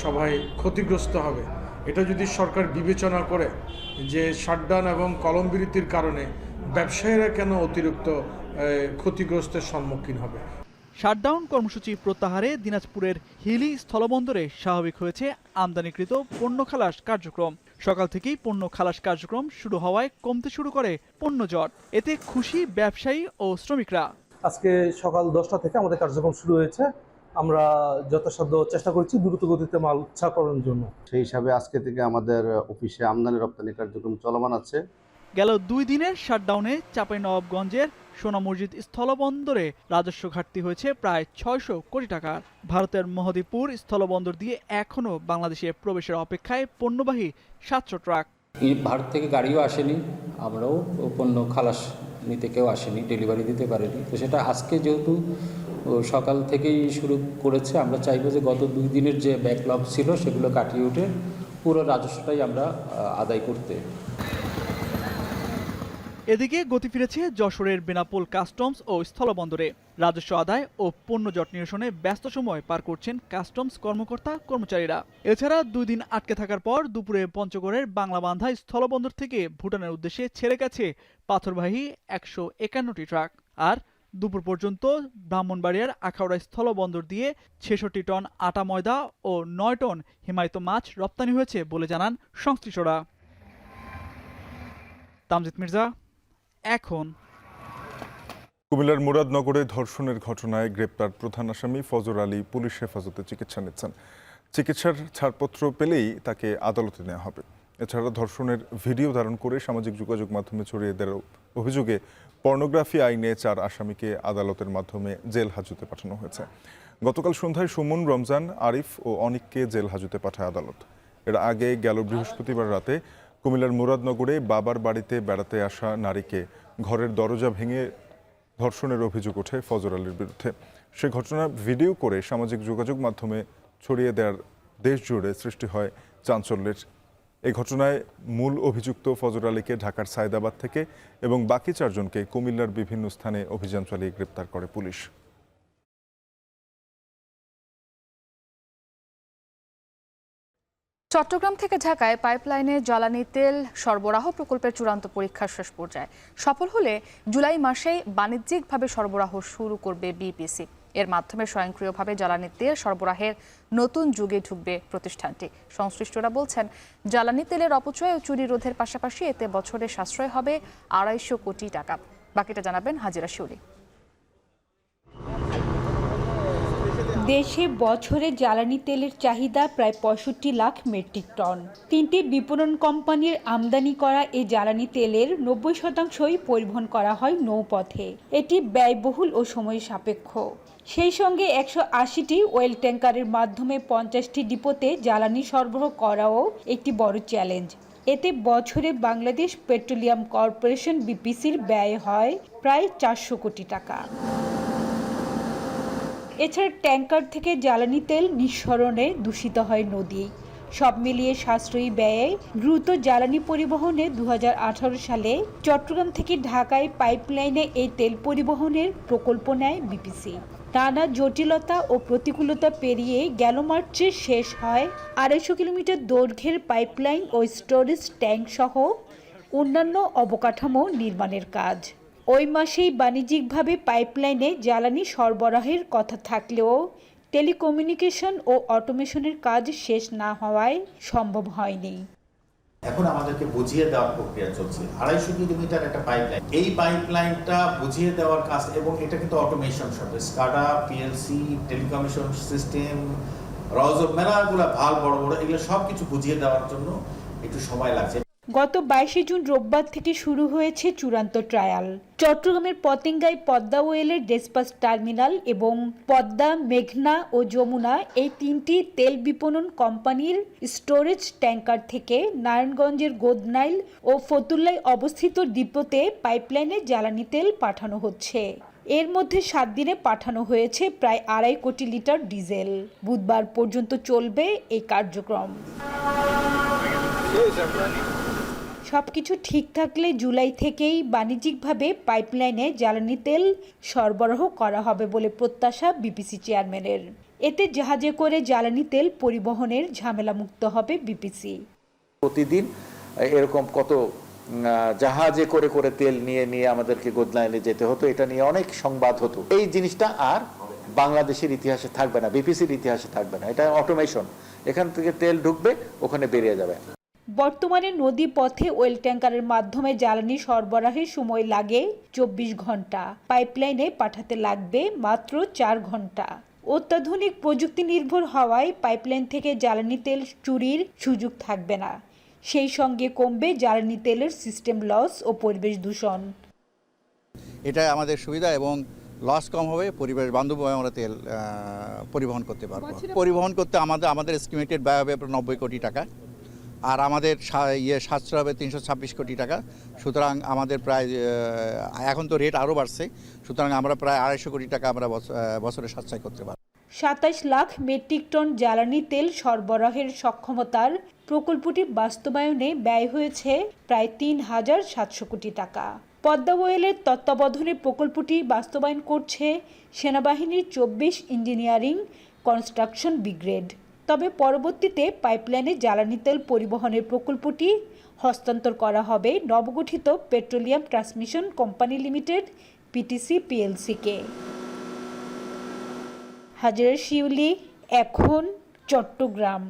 সবাই ক্ষতিগ্রস্ত হবে, এটা যদি সরকার বিবেচনা করে যে শাটডাউন এবং কলম বিরতির কারণে ব্যবসায়ীরা কেন অতিরিক্ত ক্ষতিগ্রস্তের সম্মুখীন হবে। শাটডাউন কর্মসূচি প্রত্যাহারে দিনাজপুরের হিলি স্থলবন্দরে স্বাভাবিক হয়েছে আমদানিকৃত পণ্য খালাস কার্যক্রম। সকাল থেকেই পণ্য খালাস কার্যক্রম শুরু হওয়ায় কমতে শুরু করে পণ্য জট। এতে খুশি ব্যবসায়ী ও শ্রমিকরা। আজকে সকাল 10টা থেকে আমাদের কার্যক্রম শুরু হয়েছে। আমরা যথাসাধ্য চেষ্টা করছি দ্রুত গতিতে মাল ছাড়ানোর জন্য। সেই হিসাবে আজকে থেকে আমাদের অফিসে আমদানি রপ্তানি কার্যক্রম চলমান আছে। গেল 2 দিনের শাটডাউনে চাঁপাইনবাবগঞ্জের সোনা মসজিদ স্থলবন্দরে রাজস্ব ঘাটতি হয়েছে প্রায় 600 কোটি টাকার। ভারতের মহদীপুর স্থলবন্দর দিয়ে এখনও বাংলাদেশে প্রবেশের অপেক্ষায় পণ্যবাহী 700 ট্রাক। ভারত থেকে গাড়িও আসেনি, আমরাও পণ্য খালাস নিতে কেউ আসেনি, ডেলিভারি দিতে পারেনি। তো সেটা আজকে যেহেতু সকাল থেকেই শুরু করেছে, আমরা চাইবো যে গত 2 দিনের যে ব্যাকলগ ছিল সেগুলো কাটিয়ে উঠে পুরো রাজস্বটাই আমরা আদায় করতে। এদিকে গতি ফিরেছে যশোরের বেনাপোল কাস্টমস ও স্থলবন্দরে। রাজস্ব আদায় ও পণ্য জট নিরসনে ব্যস্ত সময় পার করছেন কাস্টমস কর্মকর্তা কর্মচারীরা। এছাড়া 2 দিন আটকে থাকার পর দুপুরে পঞ্চগড়ের বাংলাবান্ধা স্থলবন্দর থেকে ভুটানের উদ্দেশ্যে ছেড়ে গেছে পাথরবাহী 151টি ট্রাক। আর দুপুর পর্যন্ত ব্রাহ্মণবাড়িয়ার আখাউড়া স্থলবন্দর দিয়ে 66 টন আটা ময়দা ও 9 টন হিমায়িত মাছ রপ্তানি হয়েছে বলে জানান সংশ্লিষ্টরা। তামজিদ মির্জা, এখন। কুমিল্লার মুরাদনগরে ধর্ষণের ঘটনায় গ্রেপ্তার প্রধান আসামি ফজর আলী পুলিশ হেফাজতে চিকিৎসা নিচ্ছেন। চিকিৎসার ছাড়পত্র পেলেই তাকে আদালতে নেওয়া হবে। এছাড়া ধর্ষণের ভিডিও ধারণ করে সামাজিক যোগাযোগ মাধ্যমে ছড়িয়ে দেওয়ার অভিযোগে পর্নোগ্রাফি আইনে 4 আসামিকে আদালতের মাধ্যমে জেল হাজতে পাঠানো হয়েছে। গতকাল সন্ধ্যায় সুমন, রমজান, আরিফ ও অনিককে জেল হাজতে পাঠায় আদালত। এর আগে গেল বৃহস্পতিবার রাতে কুমিল্লার মুরাদনগরে বাবার বাড়িতে বেড়াতে আসা নারীকে ঘরের দরজা ভেঙে ধর্ষণের অভিযোগ ওঠে ফজর আলীর বিরুদ্ধে। সে ঘটনা ভিডিও করে সামাজিক যোগাযোগ মাধ্যমে ছড়িয়ে দেওয়ার দেশ জুড়ে সৃষ্টি হয় চাঞ্চল্যের। এই ঘটনায় মূল অভিযুক্ত ফজর আলীকে ঢাকার সায়দাবাদ থেকে এবং বাকি 4 জনকে কুমিল্লার বিভিন্ন স্থানে অভিযান চালিয়ে গ্রেপ্তার করে পুলিশ। চট্টগ্রাম থেকে ঢাকায় পাইপলাইনে জ্বালানি তেল সরবরাহ প্রকল্পের চূড়ান্ত পরীক্ষার শেষ পর্যায়ে। সফল হলে জুলাই মাসেই বাণিজ্যিকভাবে সরবরাহ শুরু করবে বিপিসি। এর মাধ্যমে স্বয়ংক্রিয়ভাবে জ্বালানি তেল সরবরাহের নতুন যুগে ঢুকবে প্রতিষ্ঠানটি। সংশ্লিষ্টরা বলছেন, জ্বালানি তেলের অপচয় ও চুরি রোধের পাশাপাশি এতে বছরে সাশ্রয় হবে 250 কোটি টাকা। বাকিটা জানাবেন হাজিরা শিউলি। দেশে বছরে জ্বালানি তেলের চাহিদা প্রায় 65 লাখ মেট্রিক টন। 3টি বিপণন কোম্পানির আমদানি করা এই জ্বালানি তেলের 90%ই পরিবহন করা হয় নৌপথে। এটি ব্যয়বহুল ও সময় সাপেক্ষ। সেই সঙ্গে 180টি ওয়েল ট্যাঙ্কারের মাধ্যমে 50টি ডিপোতে জ্বালানি সরবরাহ করাও একটি বড় চ্যালেঞ্জ। এতে বছরে বাংলাদেশ পেট্রোলিয়াম কর্পোরেশন বিপিসির ব্যয় হয় প্রায় 400 কোটি টাকা। এছাড়া ট্যাঙ্কার থেকে জ্বালানি তেল নিঃসরণে দূষিত হয় নদী। সব মিলিয়ে সাশ্রয়ী ব্যয়ে দ্রুত জ্বালানি পরিবহনে 2018 সালে চট্টগ্রাম থেকে ঢাকায় পাইপলাইনে এই তেল পরিবহনের প্রকল্প নেয় বিপিসি। নানা জটিলতা ও প্রতিকূলতা পেরিয়ে গেল মার্চে শেষ হয় 250 কিলোমিটার দৈর্ঘ্যের পাইপলাইন ও স্টোরেজ ট্যাঙ্ক সহ অন্যান্য অবকাঠামো নির্মাণের কাজ। ওই মাসেই বাণিজ্যিকভাবে পাইপলাইনে জ্বালানি সরবরাহের কথা থাকলেও টেলিকমিউনিকেশন ও অটোমেশনের কাজ শেষ না হওয়ায় সম্ভব হয়নি। এখন আমাদেরকে বুঝিয়ে দেওয়ার প্রক্রিয়া চলছে। 250 কিলোমিটার একটা পাইপলাইন, এই পাইপলাইনটা বুঝিয়ে দেওয়ার কাজ, এবং এটা কিন্তু অটোমেশন সব, স্কাডা, পিএলসি, টেলিকমিশন সিস্টেম, রজব, মেলাগুলো ভাল বড় বড়, এগুলো সব কিছু বুঝিয়ে দেওয়ার জন্য একটু সময় লাগছে। গত 22 জুন রোববার থেকে শুরু হয়েছে চূড়ান্ত ট্রায়াল। চট্টগ্রামের পতেঙ্গায় পদ্মা ওয়েলের ডেসপাস টার্মিনাল এবং পদ্মা, মেঘনা ও যমুনা এই তিনটি তেল বিপণন কোম্পানির স্টোরেজ ট্যাঙ্কার থেকে নারায়ণগঞ্জের গোদনাইল ও ফতুল্লায় অবস্থিত ডিপোতে পাইপলাইনে জ্বালানি তেল পাঠানো হচ্ছে। এর মধ্যে 7 দিনে পাঠানো হয়েছে প্রায় 2.5 কোটি লিটার ডিজেল। বুধবার পর্যন্ত চলবে এই কার্যক্রম। সবকিছু ঠিক থাকলে জুলাই থেকেই বাণিজ্যিকভাবে পাইপলাইনে জ্বালানি তেল সরবরাহ করা হবে বলে প্রত্যাশা বিপিসি চেয়ারম্যানের। এতে জাহাজে করে জ্বালানি তেল পরিবহনের ঝামেলামুক্ত হবে বিপিসি। প্রতিদিন এরকম কত জাহাজে করে করে তেল নিয়ে নিয়ে আমাদেরকে গোদনাইলে যেতে হতো, এটা নিয়ে অনেক সংবাদ হতো। এই জিনিসটা আর বাংলাদেশের ইতিহাসে থাকবে না, বিপিসির ইতিহাসে থাকবে না। এটা অটোমেশন, এখান থেকে তেল ঢুকবে, ওখানে বেরিয়ে যাবে। বর্তমানে নদী পথে ওয়েল ট্যাঙ্কারের মাধ্যমে জ্বালানি সরবরাহের সময় লাগে 24 ঘন্টা, পাইপলাইনে পাঠাতে লাগবে মাত্র 4 ঘন্টা। অত্যাধুনিক প্রযুক্তি নির্ভর হওয়ায় পাইপলাইন থেকে জ্বালানি তেল চুরির সুযোগ থাকবে না। সেই সঙ্গে কমবে জ্বালানি তেলের সিস্টেম লস ও পরিবেশ দূষণ। এটা আমাদের সুবিধা এবং লস কম হবে, পরিবেশ বান্ধবভাবে আমরা তেল পরিবহন করতে পারবো। পরিবহন করতে আমাদের এস্টিমেটেড ব্যয় হবে 90 কোটি টাকা, আর আমাদের সাশ্রয় হবে 326 কোটি টাকা। সুতরাং আমাদের প্রায়, এখন তো রেট আরও বাড়ছে, সুতরাং আমরা প্রায় 250 কোটি টাকা আমরা বছরে সাশ্রয় করতে পারবো। 27 লাখ মেট্রিক টন জ্বালানি তেল সরবরাহের সক্ষমতার প্রকল্পটি বাস্তবায়নে ব্যয় হয়েছে প্রায় 3,700 কোটি টাকা। পদ্মা ওয়েলের তত্ত্বাবধানে প্রকল্পটি বাস্তবায়ন করছে সেনাবাহিনীর 24 ইঞ্জিনিয়ারিং কনস্ট্রাকশন ব্রিগেড। তবে পরবর্তীতে পাইপলাইনে জ্বালানি তেল পরিবহনের প্রকল্পটি হস্তান্তর করা হবে নবগঠিত petroleum transmission company limited PTC পিএলসিকে। হাজরা শিউলি, এখন চট্টগ্রাম।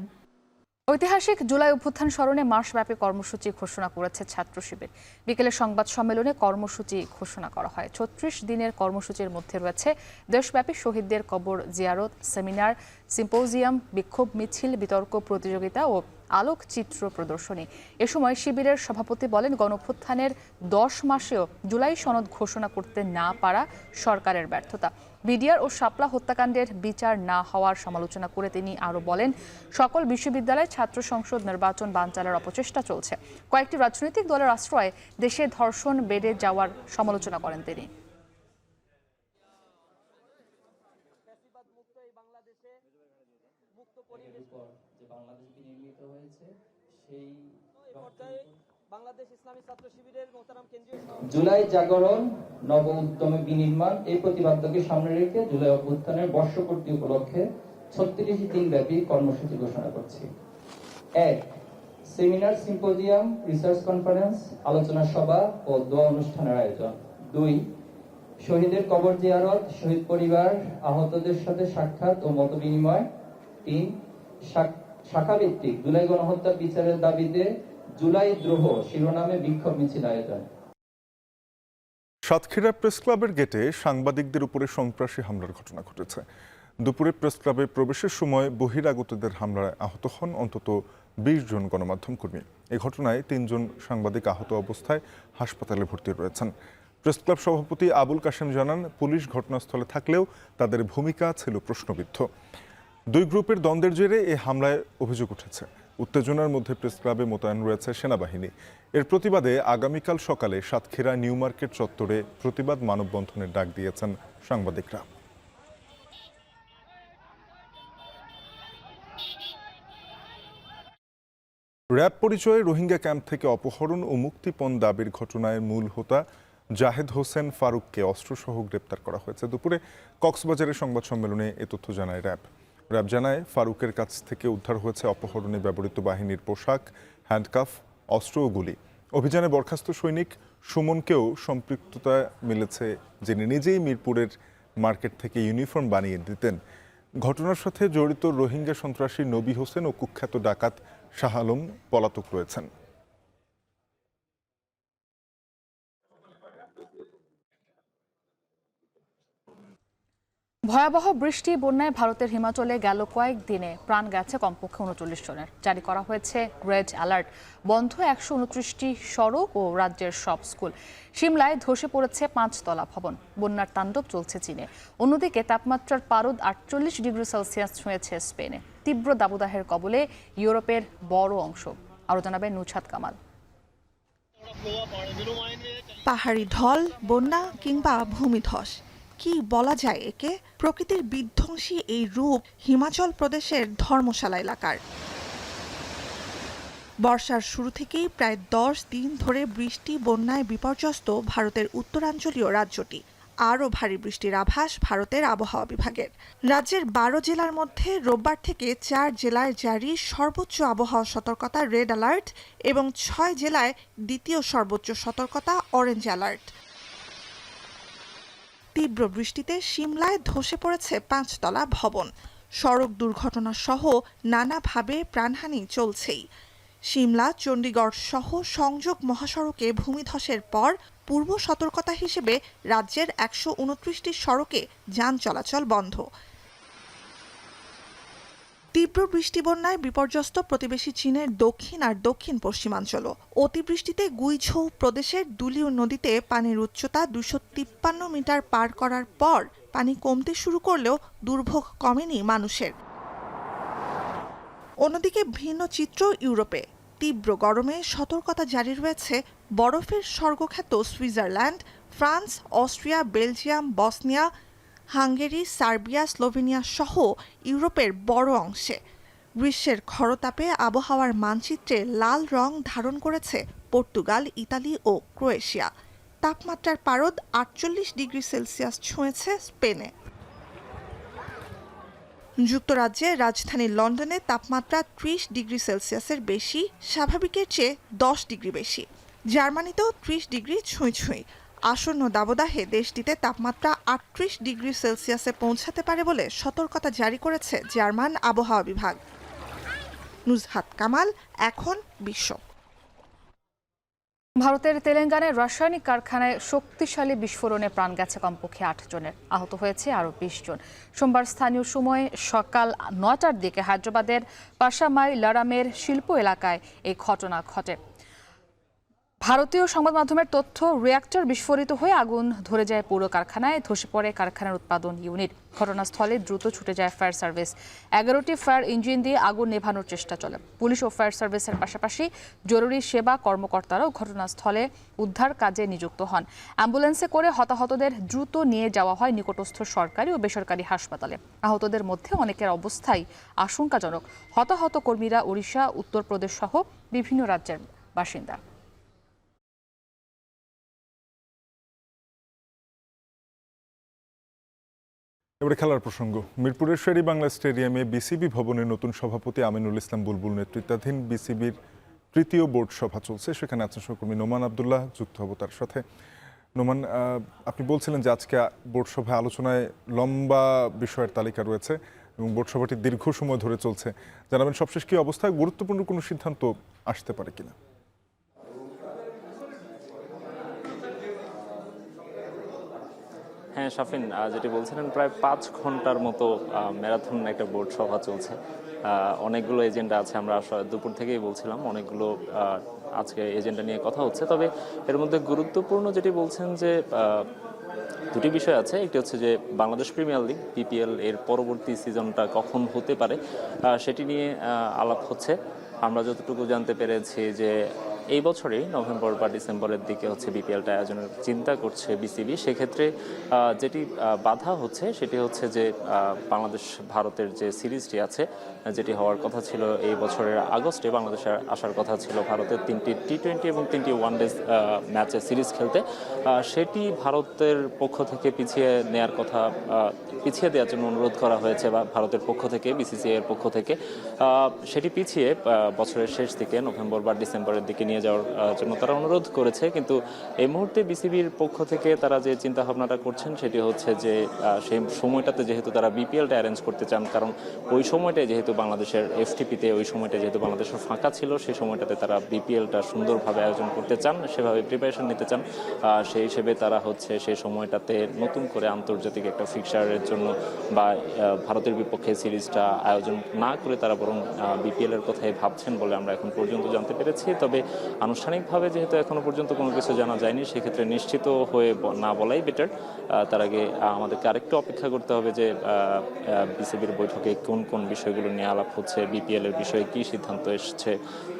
ঐতিহাসিক জুলাই অভ্যুত্থান স্মরণে মাসব্যাপী কর্মসূচি ঘোষণা করেছে ছাত্র শিবির। বিকেলে সংবাদ সম্মেলনে কর্মসূচি ঘোষণা করা হয়। 36 দিনের কর্মসূচির মধ্যে রয়েছে দেশব্যাপী শহীদদের কবর জিয়ারত, সেমিনার, সিম্পোজিয়াম, বিক্ষোভ মিছিল, বিতর্ক প্রতিযোগিতা ও আলোকচিত্র প্রদর্শনী। এ সময় শিবিরের সভাপতি বলেন, গণঅভ্যুত্থানের 10 মাসেও জুলাই সনদ ঘোষণা করতে না পারা সরকারের ব্যর্থতা। বিডিআর ও শাপলা হত্যাকাণ্ডের বিচার না হওয়ার সমালোচনা করে তিনি আরও বলেন, সকল বিশ্ববিদ্যালয়ে ছাত্র সংসদ নির্বাচন বানচালের অপচেষ্টা চলছে। কয়েকটি রাজনৈতিক দলের আশ্রয়ে দেশে ধর্ষণ বেড়ে যাওয়ার সমালোচনা করেন তিনি। জুলাই জাগরণ, নব উদ্যমে বিনির্মাণ, এই প্রতিপাদ্যকে সামনে রেখে জুলাই অভ্যুত্থানের বর্ষপূর্তি উপলক্ষে 36 দিনব্যাপী কর্মসূচি ঘোষণা করছি। 1. সেমিনার, সিম্পোজিয়াম, রিসার্চ কনফারেন্স, আলোচনা সভা ও দোয়া অনুষ্ঠানের আয়োজন। 2. শহীদের কবর জিয়ারত, শহীদ পরিবার, আহতদের সাথে সাক্ষাৎ ও মত বিনিময়। 3. শাখাভিত্তিক জুলাই গণহত্যা বিচারের দাবিতে জুলাই দ্রোহ শিরোনামে বিক্ষোভ মিছিল আয়োজন। সাতক্ষীরা প্রেস ক্লাবের গেটে সাংবাদিকদের উপরে সন্ত্রাসী হামলার ঘটনা ঘটেছে। দুপুরে প্রেস ক্লাবে প্রবেশের সময় বহিরাগতদের হামলায় আহত হন অন্তত 20 জন গণমাধ্যম কর্মী। এই ঘটনায় 3 জন সাংবাদিক আহত অবস্থায় হাসপাতালে ভর্তি রয়েছেন। প্রেস ক্লাব সভাপতি আবুল কাশেম জানান, পুলিশ ঘটনাস্থলে থাকলেও তাদের ভূমিকা ছিল প্রশ্নবিদ্ধ। 2 গ্রুপের দ্বন্দ্বের জেরে এই হামলায় অভিযোগ উঠেছে। উত্তেজনার মধ্যে প্রেস ক্লাবে মোতায়েন রয়েছে সেনাবাহিনী। এর প্রতিবাদে আগামীকাল সকালে সাতক্ষীরা নিউ মার্কেট চত্বরে প্রতিবাদ মানববন্ধনের ডাক দিয়েছেন সাংবাদিকরা। র্যাব পরিচয়ে রোহিঙ্গা ক্যাম্প থেকে অপহরণ ও মুক্তিপণ দাবির ঘটনায় মূল হোতা জাহেদ হোসেন ফারুককে অস্ত্রসহ গ্রেপ্তার করা হয়েছে। দুপুরে কক্সবাজারে সংবাদ সম্মেলনে এ তথ্য জানায় র্যাব। র্যাব জানায়, ফারুকের কাছ থেকে উদ্ধার হয়েছে অপহরণে ব্যবহৃত বাহিনীর পোশাক, হ্যান্ডকাফ, অস্ত্র ও গুলি। অভিযানে বরখাস্ত সৈনিক সুমনকেও সম্পৃক্ততা মিলেছে, যিনি নিজেই মিরপুরের মার্কেট থেকে ইউনিফর্ম বানিয়ে দিতেন। ঘটনার সাথে জড়িত রোহিঙ্গা সন্ত্রাসী নবী হোসেন ও কুখ্যাত ডাকাত শাহ আলম পলাতক রয়েছেন। ভয়াবহ বৃষ্টি বন্যায় ভারতের হিমাচলে গেল কয়েকদিনে প্রাণ গেছে কমপক্ষে ৩৯ জনের। জারি করা হয়েছে রেড অ্যালার্ট। বন্ধ ১২৯টি সড়ক ও রাজ্যের সব স্কুল। সিমলায় ধসে পড়েছে ৫ তলা ভবন। বন্যার তাণ্ডব চলছে চীনে। অন্যদিকে তাপমাত্রার পারদ ৪৮ ডিগ্রি সেলসিয়াস ছুঁয়েছে স্পেনে। তীব্র দাবদাহের কবলে ইউরোপের বড় অংশ। আরও জানাবেন নুছাদ কামাল। পাহাড়ি ঢল, বন্যা কিংবা ভূমিধস, কি বলা যায় একে? প্রকৃতির বিধ্বংসী এই রূপ হিমাচল প্রদেশের ধর্মশালা এলাকার। বর্ষার শুরু থেকেই প্রায় ১০ দিন ধরে বৃষ্টি বন্যায় বিপর্যস্ত ভারতের উত্তরাঞ্চলীয় রাজ্যটি। আরও ভারী বৃষ্টির আভাস ভারতের আবহাওয়া বিভাগের। রাজ্যের ১২ জেলার মধ্যে রোববার থেকে ৪ জেলায় জারি সর্বোচ্চ আবহাওয়া সতর্কতা রেড অ্যালার্ট এবং ৬ জেলায় দ্বিতীয় সর্বোচ্চ সতর্কতা অরেঞ্জ অ্যালার্ট। তীব্র বৃষ্টিতে সিমলায় ধসে পড়েছে ৫ তলা ভবন। সড়ক দুর্ঘটনা সহ নানাভাবে প্রাণহানি চলছেই। সিমলা চণ্ডীগড় সহ সংযোগ মহাসড়কে ভূমিধসের পর পূর্ব সতর্কতা হিসেবে রাজ্যের ১২৯টি সড়কে যান চলাচল বন্ধ। তীব্র বৃষ্টি বন্যায় বিপর্যস্ত প্রতিবেশী চীনের দক্ষিণ আর দক্ষিণ পশ্চিমাঞ্চলও। অতিবৃষ্টিতে গুইঝৌ প্রদেশের দুলিউ নদীতে পানির উচ্চতা ২৫৩ মিটার পার করার পর পানি কমতে শুরু করলেও দুর্ভোগ কমেনি মানুষের। অন্যদিকে ভিন্ন চিত্র ইউরোপে। তীব্র গরমে সতর্কতা জারি রয়েছে বরফের স্বর্গখ্যাত Switzerland, France, Austria, Belgium, Bosnia, Hungary, Serbia, Slovenia সহ ইউরোপের বড় অংশে। গ্রীষ্মের খরতাপে আবহাওয়ার মানচিত্রে লাল রং ধারণ করেছে পর্তুগাল, ইতালি ও ক্রোয়েশিয়া। তাপমাত্রার পারদ ৪৮ ডিগ্রি সেলসিয়াস ছুঁয়েছে স্পেনে। যুক্তরাজ্যের রাজধানী লন্ডনে তাপমাত্রা ৩০ ডিগ্রি সেলসিয়াসের বেশি, স্বাভাবিকের চেয়ে ১০ ডিগ্রি বেশি। জার্মানিতেও ৩০ ডিগ্রি ছুঁই ছুঁই। আসন্ন দাবদাহে দেশটিতে তাপমাত্রা ৩৮ ডিগ্রি সেলসিয়াসে পৌঁছাতে পারে বলে সতর্কতা জারি করেছে জার্মান আবহাওয়া বিভাগ। নুজহাত কামাল, এখন বিশ্ব। ভারতের তেলেঙ্গানায় রাসায়নিক কারখানায় শক্তিশালী বিস্ফোরণে প্রাণ গেছে কমপক্ষে ৮ জনের। আহত হয়েছে আরও ২০ জন। সোমবার স্থানীয় সময় সকাল ৯টার দিকে হায়দ্রাবাদের পাশামাই লারামের শিল্প এলাকায় এই ঘটনা ঘটে। ভারতীয় সংবাদ মাধ্যমের তথ্য, রিঅ্যাক্টর বিস্ফোরিত হয়ে আগুন ধরে যায় পুরো কারখানায়। ধসে পড়ে কারখানার উৎপাদন ইউনিট। ঘটনাস্থলে দ্রুত ছুটে যায় ফায়ার সার্ভিস। ১১টি ফায়ার ইঞ্জিন দিয়ে আগুন নেভানোর চেষ্টা চলে। পুলিশ ও ফায়ার সার্ভিসের পাশাপাশি জরুরি সেবা কর্মকর্তারাও ঘটনাস্থলে উদ্ধার কাজে নিযুক্ত হন। অ্যাম্বুলেন্সে করে হতাহতদের দ্রুত নিয়ে যাওয়া হয় নিকটস্থ সরকারি ও বেসরকারি হাসপাতালে। আহতদের মধ্যে অনেকের অবস্থাই আশঙ্কাজনক। হতাহত কর্মীরা ওড়িশা, উত্তরপ্রদেশ সহ বিভিন্ন রাজ্যের বাসিন্দা। এবারে খেলার প্রসঙ্গ। মিরপুরের শেরি বাংলা স্টেডিয়ামে বিসিবি ভবনের নতুন সভাপতি আমিনুল ইসলাম বুলবুল নেতৃত্বাধীন বিসিবির তৃতীয় বোর্ড সভা চলছে। সেখানে আছেন সহকর্মী নোমান আবদুল্লাহ, যুক্ত হব তার সাথে। নোমান, আপনি বলছিলেন যে আজকে বোর্ড সভায় আলোচনায় লম্বা বিষয়ের তালিকা রয়েছে এবং বোর্ড সভাটি দীর্ঘ সময় ধরে চলছে। জানাবেন সবশেষ কি অবস্থায়, গুরুত্বপূর্ণ কোনো সিদ্ধান্ত আসতে পারে কিনা? হ্যাঁ শাফিন, যেটি বলছিলেন, প্রায় ৫ ঘন্টার মতো ম্যারাথন একটা বোর্ড সভা চলছে। অনেকগুলো এজেন্ডা আছে। আমরা দুপুর থেকেই বলছিলাম অনেকগুলো আজকে এজেন্ডা নিয়ে কথা হচ্ছে। তবে এর মধ্যে গুরুত্বপূর্ণ যেটি বলছেন যে দুটি বিষয় আছে। একটি হচ্ছে যে বাংলাদেশ প্রিমিয়ার লিগ বিপিএল এর পরবর্তী সিজনটা কখন হতে পারে সেটি নিয়ে আলাপ হচ্ছে। আমরা যতটুকু জানতে পেরেছি যে এই বছরেই নভেম্বর বা ডিসেম্বরের দিকে হচ্ছে বিপিএলটা আয়োজনের চিন্তা করছে বিসিবি। সেক্ষেত্রে যেটি বাধা হচ্ছে সেটি হচ্ছে যে বাংলাদেশ ভারতের যে সিরিজটি আছে, যেটি হওয়ার কথা ছিল এই বছরের আগস্টে, বাংলাদেশে আসার কথা ছিল ভারতের 3টি টি-20 এবং 3টি ওয়ানডে ম্যাচের সিরিজ খেলতে। সেটি ভারতের পক্ষ থেকে পিছিয়ে দেওয়ার জন্য অনুরোধ করা হয়েছে বা ভারতের পক্ষ থেকে, বিসিসিআই এর পক্ষ থেকে। সেটি পিছিয়ে বছরের শেষ দিকে নভেম্বর বা ডিসেম্বরের দিকে নিয়ে নিয়ে যাওয়ার জন্য তারা অনুরোধ করেছে। কিন্তু এই মুহূর্তে বিসিবির পক্ষ থেকে তারা যে চিন্তা ভাবনাটা করছেন সেটি হচ্ছে যে সেই সময়টাতে যেহেতু তারা বিপিএলটা অ্যারেঞ্জ করতে চান, কারণ ওই সময়টায় যেহেতু বাংলাদেশের এফটিপিতে ওই সময়টা যেহেতু বাংলাদেশের ফাঁকা ছিল, সেই সময়টাতে তারা বিপিএলটা সুন্দরভাবে আয়োজন করতে চান, সেভাবে প্রিপারেশন নিতে চান। সেই হিসেবে তারা হচ্ছে সেই সময়টাতে নতুন করে আন্তর্জাতিক একটা ফিক্সারের জন্য বা ভারতের বিপক্ষে সিরিজটা আয়োজন না করে তারা বরং বিপিএল এর কথাই ভাবছেন বলে আমরা এখন পর্যন্ত জানতে পেরেছি। তবে আনুষ্ঠানিকভাবে যেহেতু এখনো পর্যন্ত কোনো কিছু জানা যায়নি, সেক্ষেত্রে নিশ্চিত হয়ে না বলাই বেটার। তার আগে আমাদেরকে আরেকটু অপেক্ষা করতে হবে যে বিসিবির বৈঠকে কোন কোন বিষয়গুলো নিয়ে আলাপ হচ্ছে, বিপিএল এর বিষয়ে কী সিদ্ধান্ত এসছে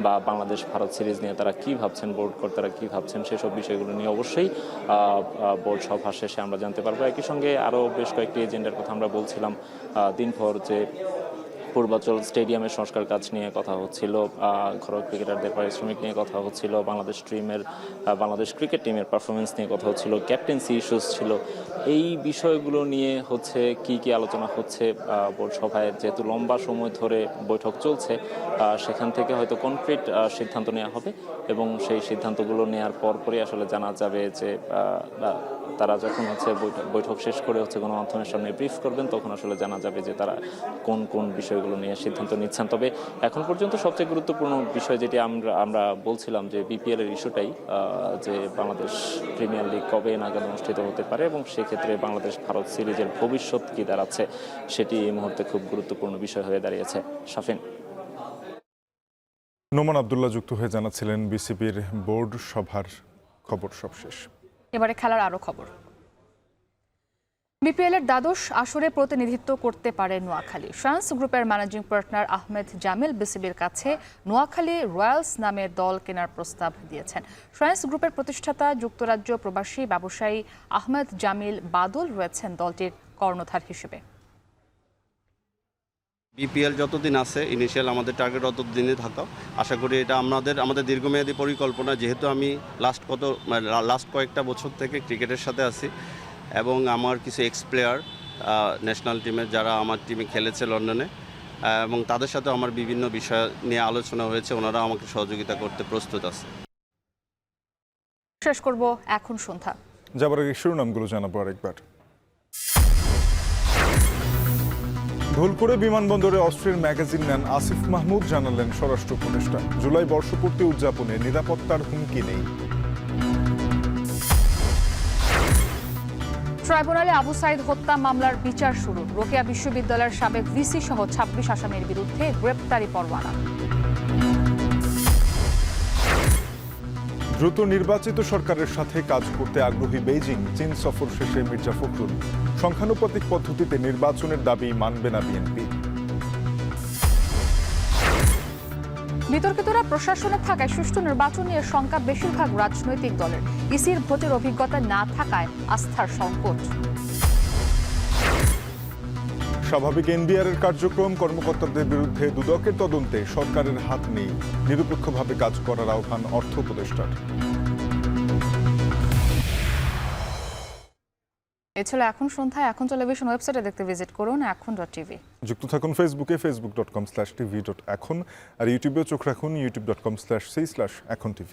বা বাংলাদেশ ভারত সিরিজ নিয়ে তারা কী ভাবছেন, বোর্ড কর্তারা কী ভাবছেন, সেসব বিষয়গুলো নিয়ে অবশ্যই বোর্ড সভা শেষে আমরা জানতে পারবো। একই সঙ্গে আরও বেশ কয়েকটি এজেন্ডার কথা আমরা বলছিলাম দিনভর, যে পূর্বাচল স্টেডিয়ামের সংস্কার কাজ নিয়ে কথা হচ্ছিল, ঘরোয়া ক্রিকেটারদের পারিশ্রমিক নিয়ে কথা হচ্ছিল, বাংলাদেশ ক্রিকেট টিমের পারফরমেন্স নিয়ে কথা হচ্ছিল, ক্যাপ্টেন্সি ইস্যুস ছিল। এই বিষয়গুলো নিয়ে হচ্ছে কি কি আলোচনা হচ্ছে বোর্ড সভায়, যেহেতু লম্বা সময় ধরে বৈঠক চলছে, সেখান থেকে হয়তো কনক্রিট সিদ্ধান্ত নেওয়া হবে এবং সেই সিদ্ধান্তগুলো নেওয়ার পরপরই আসলে জানা যাবে যে তারা যখন হচ্ছে বৈঠক শেষ করে হচ্ছে গণমাধ্যমের সামনে ব্রিফ করবেন, তখন আসলে জানা যাবে যে তারা কোন কোন বিষয়গুলো নিয়ে সিদ্ধান্ত নিচ্ছেন। তবে এখন পর্যন্ত সবচেয়ে গুরুত্বপূর্ণ বিষয় যেটি আমরা বলছিলাম যে বিপিএল এর ইস্যুটাই, যে বাংলাদেশ প্রিমিয়ার লিগ কবে নাগাদ অনুষ্ঠিত হতে পারে এবং সেক্ষেত্রে বাংলাদেশ ভারত সিরিজের ভবিষ্যৎ কী দাঁড়াচ্ছে, সেটি এই মুহূর্তে খুব গুরুত্বপূর্ণ বিষয় হয়ে দাঁড়িয়েছে। শাফিন। নোমান আব্দুল্লাহ যুক্ত হয়ে জানাচ্ছিলেন বিসিবির বোর্ড সভার খবর সবশেষ। এবারে খেলার আরো খবর। বিপিএল এর দ্বাদশ আসরে প্রতিনিধিত্ব করতে পারে নোয়াখালী। ফ্রান্স গ্রুপের ম্যানেজিং পার্টনার আহমেদ জামিল বিসিবির কাছে নোয়াখালী রয়্যালস নামের দল কেনার প্রস্তাব দিয়েছেন। ফ্রান্স গ্রুপের প্রতিষ্ঠাতা যুক্তরাজ্য প্রবাসী ব্যবসায়ী আহমেদ জামিল বাদল রয়েছেন দলটির কর্ণধার হিসেবে। বিপিএল যতদিন আছে ইনিশিয়াল আমাদের টার্গেট ততদিনে থাকা, আশা করি এটা আমাদের দীর্ঘমেয়াদী পরিকল্পনা। যেহেতু আমি লাস্ট কয়েকটা বছর থেকে ক্রিকেটের সাথে আছি এবং আমার কিছু এক্স প্লেয়ার ন্যাশনাল টিমের যারা আমার টিমে খেলেছে লন্ডনে, এবং তাদের সাথে আমার বিভিন্ন বিষয় নিয়ে আলোচনা হয়েছে, ওনারা আমাকে সহযোগিতা করতে প্রস্তুত আছে। শেষ করব এখন সন্ধ্যা। যাবার আগে শিরোনামগুলো জানাবো আরেকবার। ভুল করে বিমানবন্দরে অস্ত্রের ম্যাগাজিন নেন আসিফ মাহমুদ, জানালেন স্বরাষ্ট্র উপদেষ্টা। জুলাই বর্ষপূর্তি উদযাপনে নিরাপত্তার হুমকি নেই। ট্রাইব্যুনালে আবু সাইদ হত্যা মামলার বিচার শুরু। রোকেয়া বিশ্ববিদ্যালয়ের সাবেক ভিসি সহ ২৬ আসামির বিরুদ্ধে গ্রেপ্তারি পরোয়ানা। দ্রুত নির্বাচিত সরকারের সাথে কাজ করতে আগ্রহী বেইজিং। চীন সফর শেষে মির্জা ফখরুল। সংখ্যানুপাতিক পদ্ধতিতে নির্বাচনের দাবি মানবে না বিএনপি। বিতর্কিতরা প্রশাসনে থাকায় সুষ্ঠু নির্বাচন নিয়ে শঙ্কা বেশিরভাগ রাজনৈতিক দলের। ইসির ভোটের অভিজ্ঞতা না থাকায় আস্থার সংকট। স্বাভাবিক এনবিআরের কার্যক্রম, কর্মকর্তাদের বিরুদ্ধে দুদকের তদন্তে সরকারের হাত নেই। নিরপেক্ষভাবে কাজ করার আহ্বান অর্থ উপদেষ্টার। এ ছিল এখন সন্ধ্যা। এখন টেলিভিশন ওয়েবসাইটে দেখতে ভিজিট করুন এখন.টিভি। যুক্ত থাকুন ফেসবুকে facebook.com/tv.এখন আর ইউটিউবেও চোখ রাখুন youtube.com/c/echontv।